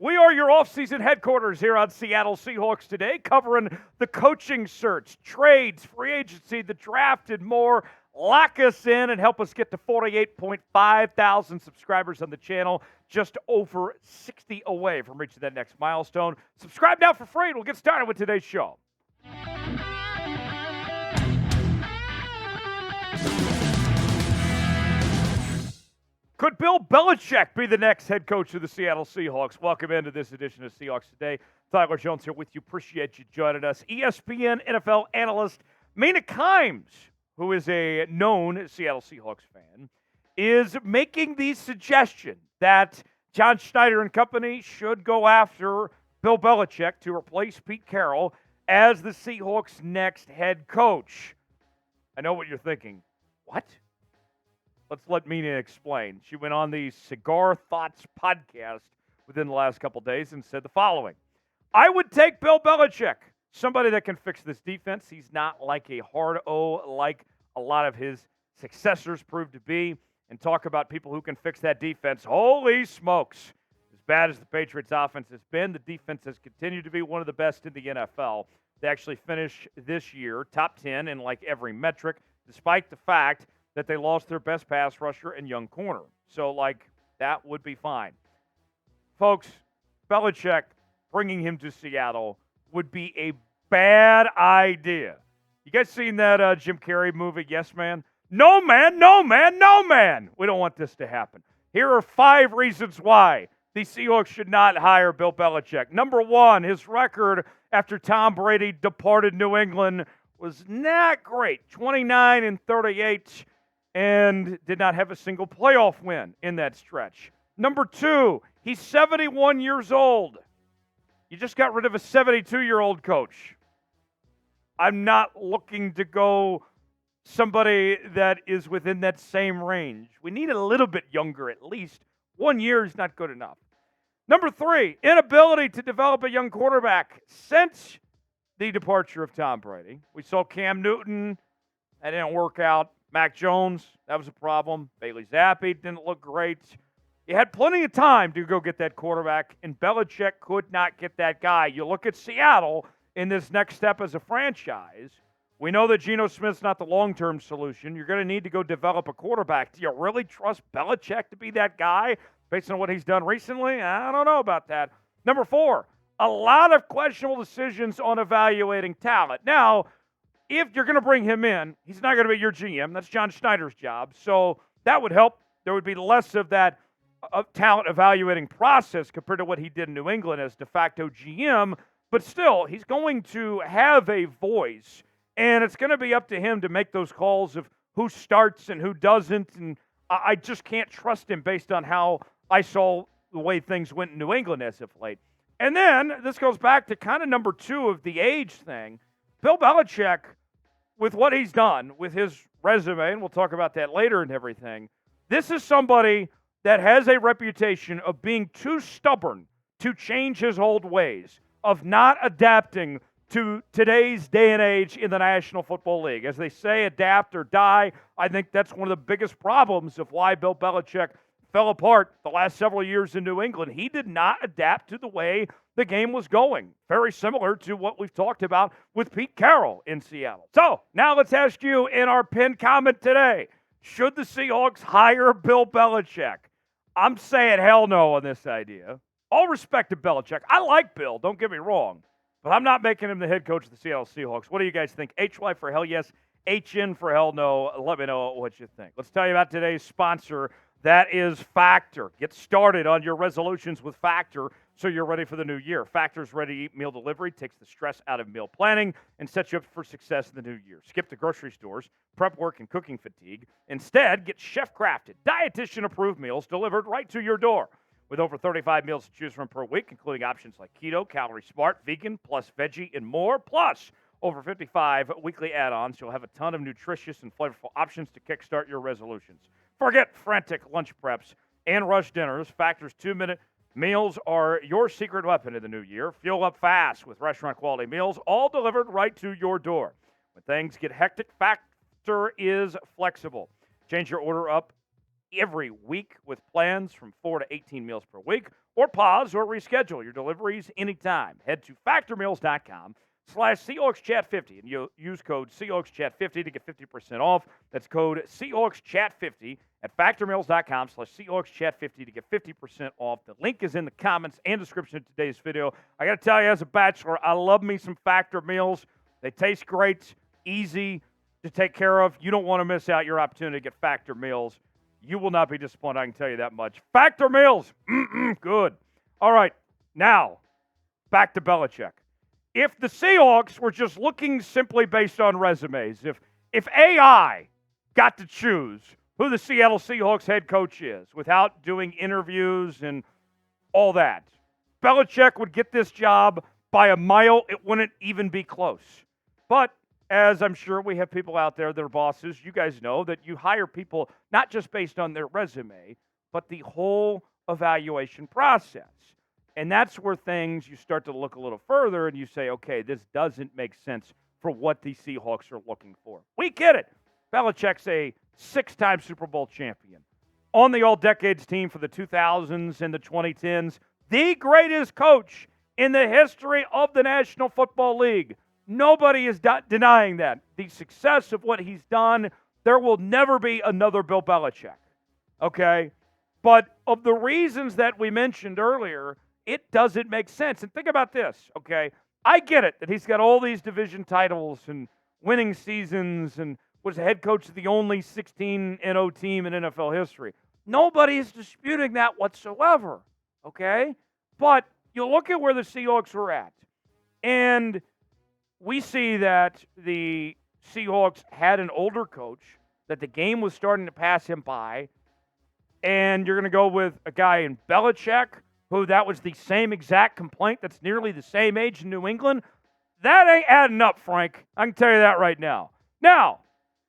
We are your off-season headquarters here on Seattle Seahawks Today, covering the coaching search, trades, free agency, the draft, and more. Lock us in and help us get to 48.5 thousand subscribers on the channel, just over 60 away from reaching that next milestone. Subscribe now for free, and we'll get started with today's show. Could Bill Belichick be the next head coach of the Seattle Seahawks? Welcome into this edition of Seahawks Today. Tyler Jones here with you. Appreciate you joining us. ESPN NFL analyst Mina, who is a known Seattle Seahawks fan, is making the suggestion that John Schneider and company should go after Bill Belichick to replace Pete Carroll as the Seahawks' next head coach. I know what you're thinking. What? Let's let Mina explain. She went on the Cigar Thoughts podcast within the last couple days and said the following. I would take Bill Belichick, somebody that can fix this defense. He's not like a hard-O like a lot of his successors proved to be, and talk about people who can fix that defense. Holy smokes. As bad as the Patriots offense has been, the defense has continued to be one of the best in the NFL. They actually finished this year top 10 in like every metric, despite the fact that they lost their best pass rusher and young corner. So, that would be fine. Folks, Belichick bringing him to Seattle would be a bad idea. You guys seen that Jim Carrey movie, Yes Man? No, man, no, man, no, man. We don't want this to happen. Here are 5 reasons why the Seahawks should not hire Bill Belichick. Number 1, his record after Tom Brady departed New England was not great. 29-38. And did not have a single playoff win in that stretch. Number 2, he's 71 years old. You just got rid of a 72-year-old coach. I'm not looking to go somebody that is within that same range. We need a little bit younger at least. 1 year is not good enough. Number 3, inability to develop a young quarterback since the departure of Tom Brady. We saw Cam Newton. That didn't work out. Mac Jones, that was a problem. Bailey Zappi didn't look great. You had plenty of time to go get that quarterback, and Belichick could not get that guy. You look at Seattle in this next step as a franchise. We know that Geno Smith's not the long-term solution. You're going to need to go develop a quarterback. Do you really trust Belichick to be that guy based on what he's done recently? I don't know about that. Number 4, a lot of questionable decisions on evaluating talent. Now, if you're going to bring him in, he's not going to be your GM. That's John Schneider's job. So that would help. There would be less of that talent evaluating process compared to what he did in New England as de facto GM. But still, he's going to have a voice, and it's going to be up to him to make those calls of who starts and who doesn't. And I just can't trust him based on how I saw the way things went in New England as of late. And then this goes back to kind of number 2 of the age thing. Bill Belichick, with what he's done, with his resume, and we'll talk about that later and everything, this is somebody that has a reputation of being too stubborn to change his old ways, of not adapting to today's day and age in the National Football League. As they say, adapt or die. I think that's one of the biggest problems of why Bill Belichick fell apart the last several years in New England. He did not adapt to the way the game was going. Very similar to what we've talked about with Pete Carroll in Seattle. So, now let's ask you in our pinned comment today, should the Seahawks hire Bill Belichick? I'm saying hell no on this idea. All respect to Belichick. I like Bill, don't get me wrong, but I'm not making him the head coach of the Seattle Seahawks. What do you guys think? HY for hell yes, HN for hell no. Let me know what you think. Let's tell you about today's sponsor. That is Factor. Get started on your resolutions with Factor so you're ready for the new year. Factor's ready-to-eat meal delivery takes the stress out of meal planning and sets you up for success in the new year. Skip the grocery stores, prep work, and cooking fatigue. Instead, get chef-crafted, dietitian-approved meals delivered right to your door. With over 35 meals to choose from per week, including options like keto, calorie smart, vegan, plus veggie, and more. Plus, over 55 weekly add-ons, you'll have a ton of nutritious and flavorful options to kickstart your resolutions. Forget frantic lunch preps and rush dinners. Factor's 2-minute meals are your secret weapon in the new year. Fuel up fast with restaurant-quality meals, all delivered right to your door. When things get hectic, Factor is flexible. Change your order up every week with plans from 4 to 18 meals per week. or pause or reschedule your deliveries anytime. Head to factormeals.com/SeahawksChat50 and you'll use code SeahawksChat50 to get 50% off. That's code SeahawksChat50 at factormeals.com/SeahawksChat50 to get 50% off. The link is in the comments and description of today's video. I got to tell you, as a bachelor, I love me some Factor meals. They taste great, easy to take care of. You don't want to miss out your opportunity to get Factor meals. You will not be disappointed, I can tell you that much. Factor meals, good. All right, now, back to Belichick. If the Seahawks were just looking simply based on resumes, if AI got to choose who the Seattle Seahawks head coach is without doing interviews and all that, Belichick would get this job by a mile. It wouldn't even be close. But as I'm sure we have people out there that are bosses, you guys know that you hire people not just based on their resume, but the whole evaluation process. And that's where things you start to look a little further and you say, okay, this doesn't make sense for what the Seahawks are looking for. We get it. Belichick's a 6-time Super Bowl champion. On the All-Decades team for the 2000s and the 2010s. The greatest coach in the history of the National Football League. Nobody is denying that. The success of what he's done, there will never be another Bill Belichick. Okay? But of the reasons that we mentioned earlier, it doesn't make sense. And think about this, okay? I get it that he's got all these division titles and winning seasons and was the head coach of the only 16-0 team in NFL history. Nobody is disputing that whatsoever, okay? But you look at where the Seahawks were at, and we see that the Seahawks had an older coach, that the game was starting to pass him by, and you're going to go with a guy in Belichick, who that was the same exact complaint that's nearly the same age in New England. That ain't adding up, Frank. I can tell you that right now. Now,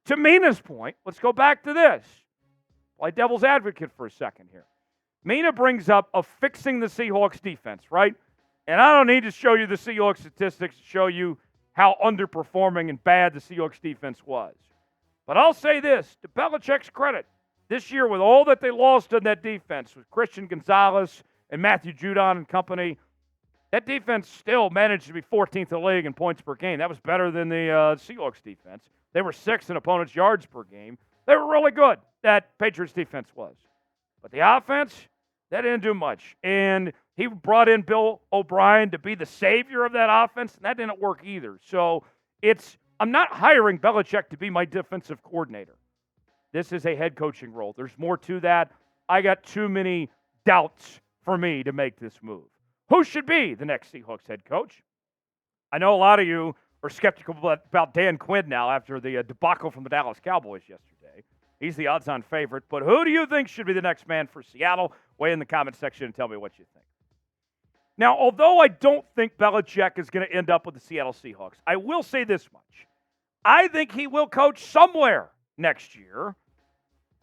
to Mina's point, let's go back to this. Play devil's advocate for a second here. Mina brings up of fixing the Seahawks defense, right? And I don't need to show you the Seahawks statistics to show you how underperforming and bad the Seahawks defense was. But I'll say this, to Belichick's credit, this year with all that they lost on that defense with Christian Gonzalez and Matthew Judon and company, that defense still managed to be 14th in the league in points per game. That was better than the Seahawks defense. They were 6th in opponents' yards per game. They were really good, that Patriots defense was. But the offense, that didn't do much. And he brought in Bill O'Brien to be the savior of that offense, and that didn't work either. So I'm not hiring Belichick to be my defensive coordinator. This is a head coaching role. There's more to that. I got too many doubts for me to make this move. Who should be the next Seahawks head coach? I know a lot of you are skeptical about Dan Quinn now after the debacle from the Dallas Cowboys yesterday. He's the odds-on favorite. But who do you think should be the next man for Seattle? Weigh in the comment section and tell me what you think. Now, although I don't think Belichick is going to end up with the Seattle Seahawks, I will say this much. I think he will coach somewhere next year.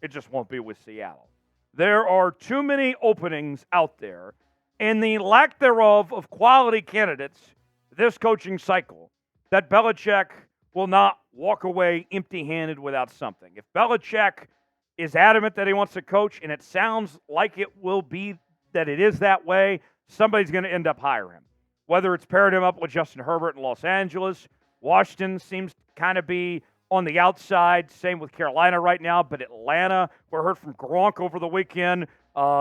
It just won't be with Seattle. There are too many openings out there, and the lack thereof of quality candidates this coaching cycle, that Belichick will not walk away empty-handed without something. If Belichick is adamant that he wants to coach, and it sounds like it will be that it is that way, somebody's going to end up hiring him. Whether it's paired him up with Justin Herbert in Los Angeles, Washington seems to kind of be on the outside. Same with Carolina right now, but Atlanta, we heard from Gronk over the weekend,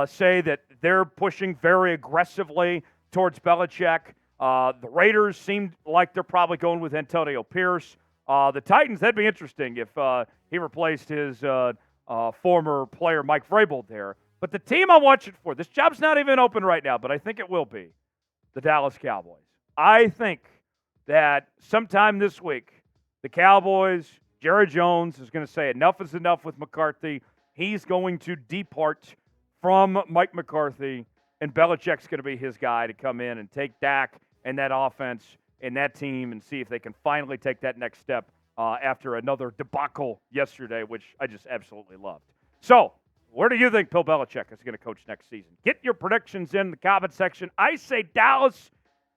say that they're pushing very aggressively towards Belichick. The Raiders seem like they're probably going with Antonio Pierce. The Titans, that'd be interesting if he replaced his former player Mike Vrabel there. But the team I'm watching for, this job's not even open right now, but I think it will be, the Dallas Cowboys. I think that sometime this week, the Cowboys, Jerry Jones is going to say enough is enough with McCarthy. He's going to depart from Mike McCarthy, and Belichick's going to be his guy to come in and take Dak and that offense and that team and see if they can finally take that next step after another debacle yesterday, which I just absolutely loved. So, where do you think Bill Belichick is going to coach next season? Get your predictions in the comment section. I say Dallas.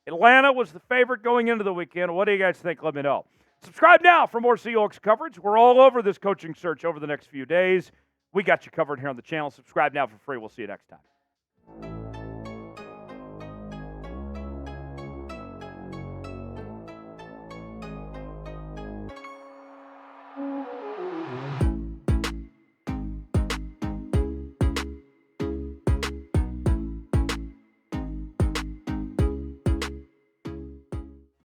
Atlanta was the favorite going into the weekend. What do you guys think? Let me know. Subscribe now for more Seahawks coverage. We're all over this coaching search over the next few days. We got you covered here on the channel. Subscribe now for free. We'll see you next time.